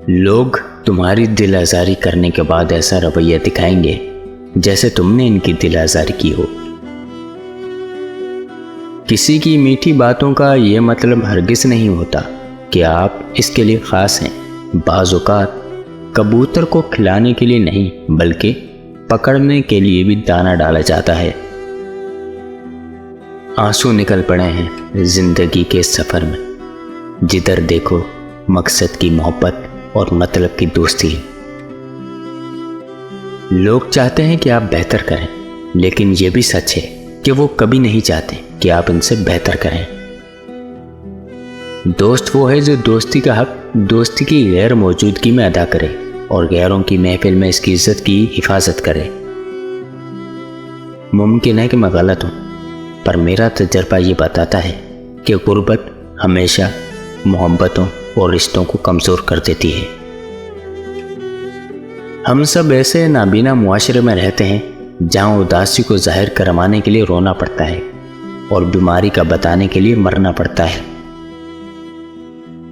لوگ تمہاری دل آزاری کرنے کے بعد ایسا رویہ دکھائیں گے جیسے تم نے ان کی دل آزاری کی ہو۔ کسی کی میٹھی باتوں کا یہ مطلب ہرگز نہیں ہوتا کہ آپ اس کے لیے خاص ہیں۔ بعض اوقات کبوتر کو کھلانے کے لیے نہیں بلکہ پکڑنے کے لیے بھی دانہ ڈالا جاتا ہے۔ آنسو نکل پڑے ہیں زندگی کے سفر میں، جدھر دیکھو مقصد کی محبت اور مطلب کی دوستی ہے۔ لوگ چاہتے ہیں کہ آپ بہتر کریں، لیکن یہ بھی سچ ہے کہ وہ کبھی نہیں چاہتے کہ آپ ان سے بہتر کریں۔ دوست وہ ہے جو دوستی کا حق دوستی کی غیر موجودگی میں ادا کرے اور غیروں کی محفل میں اس کی عزت کی حفاظت کرے۔ ممکن ہے کہ میں غلط ہوں، پر میرا تجربہ یہ بتاتا ہے کہ غربت ہمیشہ محبتوں اور رشتوں کو کمزور کر دیتی ہے۔ ہم سب ایسے نابینا معاشرے میں رہتے ہیں جہاں اداسی کو ظاہر کروانے کے لیے رونا پڑتا ہے اور بیماری کا بتانے کے لیے مرنا پڑتا ہے۔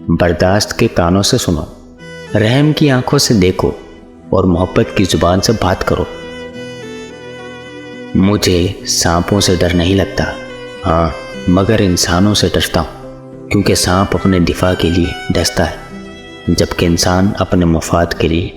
برداشت کے کانوں سے سنو، رحم کی آنکھوں سے دیکھو اور محبت کی زبان سے بات کرو۔ مجھے سانپوں سے ڈر نہیں لگتا، ہاں مگر انسانوں سے ڈرتا ہوں، کیونکہ سانپ اپنے دفاع کے لیے ڈستا ہے جبکہ انسان اپنے مفاد کے لیے